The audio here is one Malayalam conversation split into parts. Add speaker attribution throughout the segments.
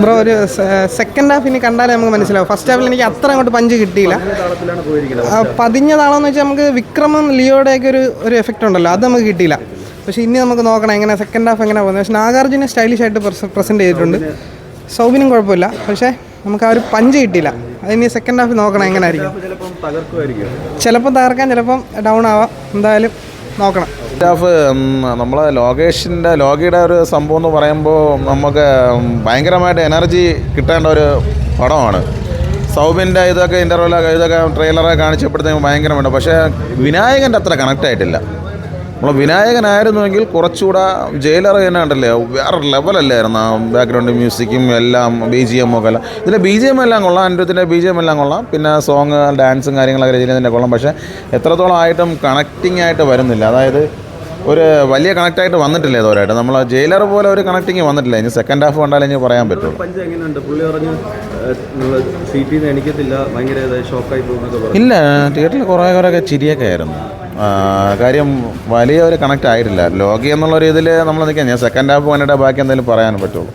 Speaker 1: ബ്രോ ഒരു സെക്കൻഡ് ഹാഫ് ഇനി കണ്ടാലേ നമുക്ക് മനസ്സിലാവും. ഫസ്റ്റ് ഹാഫിൽ എനിക്ക് അത്ര അങ്ങോട്ട് പഞ്ച് കിട്ടിയില്ല. പതിഞ്ഞതാണോന്ന് വെച്ചാൽ നമുക്ക് വിക്രമും ലിയോയുടെയൊക്കെ ഒരു എഫക്റ്റ് ഉണ്ടല്ലോ, അത് നമുക്ക് കിട്ടിയില്ല. പക്ഷേ ഇനി നമുക്ക് നോക്കണം എങ്ങനെ സെക്കൻഡ് ഹാഫ് എങ്ങനെ പോകുന്നത്. പക്ഷേ നാഗാർജുന സ്റ്റൈലിഷ് ആയിട്ട് പ്രസൻറ്റ് ചെയ്തിട്ടുണ്ട്. സൗബിനും കുഴപ്പമില്ല, പക്ഷേ നമുക്ക് ആ ഒരു പഞ്ച് കിട്ടിയില്ല. അതിനി സെക്കൻഡ് ഹാഫ് നോക്കണം എങ്ങനെ ആയിരിക്കും. ചിലപ്പോൾ തകർക്കാൻ, ചിലപ്പം ഡൗൺ ആവാം. എന്തായാലും നോക്കണം.
Speaker 2: ഹാഫ് നമ്മളെ ലോകിയുടെ ഒരു സംഭവം എന്ന് പറയുമ്പോൾ നമുക്ക് ഭയങ്കരമായിട്ട് എനർജി കിട്ടേണ്ട ഒരു പടമാണ്. സൗബിൻ്റെ ഇതൊക്കെ ഇതൊക്കെ ട്രെയിലറൊക്കെ കാണിച്ചപ്പോഴത്തേക്കും ഭയങ്കരമായിട്ട്. പക്ഷേ വിനായകൻ്റെ അത്ര കണക്റ്റ് ആയിട്ടില്ല. നമ്മൾ വിനായകനായിരുന്നുവെങ്കിൽ കുറച്ചുകൂടെ ജയിലർ തന്നെ ഉണ്ടല്ലേ, വേറെ ലെവലല്ലായിരുന്നു. ബാക്ക്ഗ്രൗണ്ട് മ്യൂസിക്കും എല്ലാം BGM ഒക്കെ എല്ലാം. ഇതിൻ്റെ BGM എല്ലാം കൊള്ളാം, അനിരുദ്ധിൻ്റെ BGM എല്ലാം കൊള്ളാം. പിന്നെ സോങ് ഡാൻസും കാര്യങ്ങളൊക്കെ രചനത്തിൻ്റെ കൊള്ളാം. പക്ഷേ എത്രത്തോളം ആയിട്ടും കണക്റ്റിംഗ് ആയിട്ട് വരുന്നില്ല. അതായത് ഒരു വലിയ കണക്റ്റായിട്ട് വന്നിട്ടില്ല ഇതുവരെയായിട്ട്. നമ്മൾ ജയിലർ പോലെ ഒരു കണക്റ്റിങ് വന്നിട്ടില്ല. ഇനി സെക്കൻഡ് ഹാഫ് കണ്ടാലേ ഇനി പറയാൻ പറ്റുള്ളൂ. ഇല്ല, തിയേറ്ററിൽ കുറേയൊക്കെ ചിരിയൊക്കെ ആയിരുന്നു. കാര്യം വലിയ ഒരു കണക്റ്റ് ആയിട്ടില്ല. ലോകി എന്നുള്ള രീതിയിൽ നമ്മൾ നിൽക്കാം. ഞാൻ സെക്കൻഡ് ഹാഫ് കണ്ടിട്ട് ബാക്കി എന്തെങ്കിലും പറയാൻ പറ്റുള്ളൂ.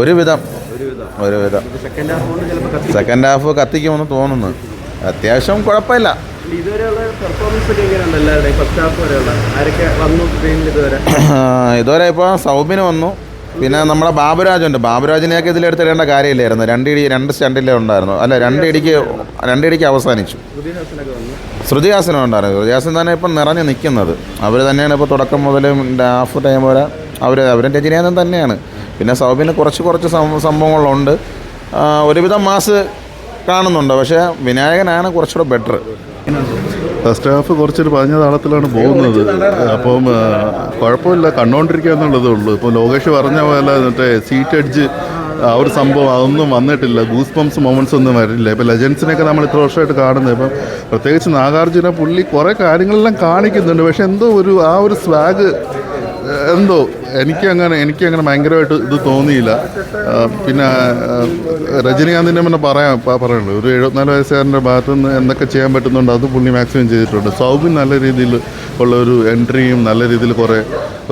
Speaker 2: ഒരുവിധം സെക്കൻഡ് ഹാഫ് കത്തിക്കുമെന്ന് തോന്നുന്നു. അത്യാവശ്യം കുഴപ്പമില്ല. ഇതുവരെ ഇപ്പോൾ സൗബിന് വന്നു, പിന്നെ നമ്മുടെ ബാബുരാജുണ്ട്. ബാബുരാജിനെയൊക്കെ ഇതിലെടുത്തിടേണ്ട കാര്യമില്ലായിരുന്നു. രണ്ട് സ്റ്റണ്ടിലേ ഉണ്ടായിരുന്നു. അല്ല, രണ്ടിടിക്ക് അവസാനിച്ചു. ശ്രുതിഹാസനം ഉണ്ടായിരുന്നു. ശ്രുതിഹാസൻ തന്നെ ഇപ്പം നിറഞ്ഞ് നിൽക്കുന്നത്. അവർ തന്നെയാണ് ഇപ്പോൾ തുടക്കം മുതൽ ഹാഫ് ടൈം വരെ അവരും രജനീകാന്തൻ തന്നെയാണ്. പിന്നെ സൗബിന് കുറച്ച് സംഭവങ്ങളുണ്ട്. ഒരുവിധം മാസ് കാണുന്നുണ്ട്. പക്ഷേ വിനായകനാണ് കുറച്ചുകൂടെ ബെറ്റർ.
Speaker 3: ഫസ്റ്റ് ഹാഫ് കുറച്ചൊരു പതിഞ്ഞ താളത്തിലാണ് പോകുന്നത്. അപ്പം കുഴപ്പമില്ല, കണ്ടുകൊണ്ടിരിക്കുക എന്നുള്ളതേ ഉള്ളൂ. ഇപ്പോൾ ലോകേഷ് പറഞ്ഞ പോലെ മറ്റേ സീറ്റ് എഡ്ജ് ആ ഒരു സംഭവം അതൊന്നും വന്നിട്ടില്ല. ഗൂസ് ബംസ് മൊമെൻറ്റ്സ് ഒന്നും വരില്ല. ഇപ്പോൾ ലെജൻസിനെയൊക്കെ നമ്മൾ ഇത്ര വർഷമായിട്ട് കാണുന്നത്. ഇപ്പം പ്രത്യേകിച്ച് നാഗാർജുന പുള്ളി കുറേ കാര്യങ്ങളെല്ലാം കാണിക്കുന്നുണ്ട്. പക്ഷെ എന്തോ ആ ഒരു സ്വാഗ് എന്തോ എനിക്കങ്ങനെ ഭയങ്കരമായിട്ട് ഇത് തോന്നിയില്ല. പിന്നെ രജനീകാന്തിൻ്റെ തന്നെ പറയുന്നുണ്ട്, ഒരു 74 വയസ്സുകാരൻ്റെ ഭാഗത്തുനിന്ന് എന്തൊക്കെ ചെയ്യാൻ പറ്റുന്നുണ്ട് അത് പുള്ളി മാക്സിമം ചെയ്തിട്ടുണ്ട്. സൗബിൻ നല്ല രീതിയിൽ ഉള്ള ഒരു എൻട്രിയും നല്ല രീതിയിൽ കുറേ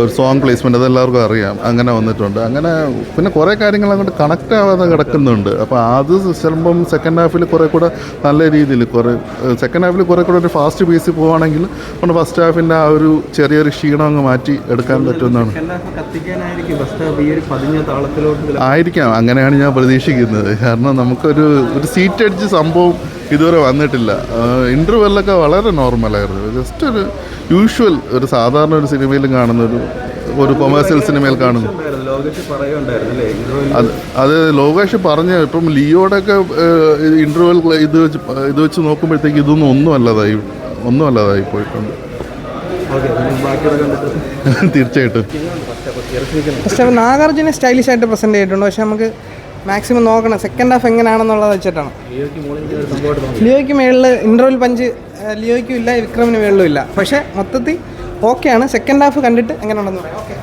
Speaker 3: ഒരു സോങ് പ്ലേസ്മെൻറ്റ് അതെല്ലാവർക്കും അറിയാം, അങ്ങനെ വന്നിട്ടുണ്ട്. അങ്ങനെ പിന്നെ കുറേ കാര്യങ്ങൾ അങ്ങോട്ട് കണക്റ്റ് ആവാതെ കിടക്കുന്നുണ്ട്. അപ്പോൾ അത് ചിലമ്പം സെക്കൻഡ് ഹാഫിൽ കുറേ കൂടെ നല്ല രീതിയിൽ സെക്കൻഡ് ഹാഫിൽ കുറേ കൂടെ ഒരു ഫാസ്റ്റ് പേസിൽ പോവുകയാണെങ്കിൽ നമ്മുടെ ഫസ്റ്റ് ഹാഫിൻ്റെ ആ ഒരു ചെറിയൊരു ക്ഷീണം അങ്ങ് മാറ്റി എടുക്കാൻ പറ്റുമെന്നാണ്. ആയിരിക്കാം, അങ്ങനെയാണ് ഞാൻ പ്രതീക്ഷിക്കുന്നത്. കാരണം നമുക്കൊരു സീറ്റ് അടിച്ച് സംഭവം ഇതുവരെ വന്നിട്ടില്ല. ഇൻ്റർവെല്ലൊക്കെ വളരെ നോർമലായിരുന്നു. ജസ്റ്റ് ഒരു യൂഷ്വൽ ഒരു സാധാരണ ഒരു സിനിമയിലും കാണുന്ന ഒരു കൊമേഴ്സ്യൽ സിനിമയിൽ കാണുന്നു. അത് ലോകേഷ് പറഞ്ഞ ഇപ്പം ലിയോടെയൊക്കെ ഇൻ്റർവെൽ ഇത് വെച്ച് നോക്കുമ്പോഴത്തേക്ക് ഇതൊന്നും ഒന്നും അല്ലാതായി പോയിട്ടുണ്ട്. തീർച്ചയായിട്ടും
Speaker 1: പക്ഷേ നാഗാർജുന സ്റ്റൈലിഷ് ആയിട്ട് പ്രസൻറ്റ് ചെയ്തിട്ടുണ്ട്. പക്ഷെ നമുക്ക് മാക്സിമം നോക്കണം സെക്കൻഡ് ഹാഫ് എങ്ങനെയാണെന്നുള്ളത് വെച്ചിട്ടാണ്. ലിയോയ്ക്ക് മേളിൽ ഇൻ്റർവെൽ പഞ്ച് ലിയോയ്ക്കും ഇല്ല, വിക്രമിന് മേളിലും ഇല്ല. പക്ഷേ മൊത്തത്തിൽ ഓക്കെയാണ്. സെക്കൻഡ് ഹാഫ് കണ്ടിട്ട് എങ്ങനെ ഉണ്ടെന്ന് പറയാം. ഓക്കെ.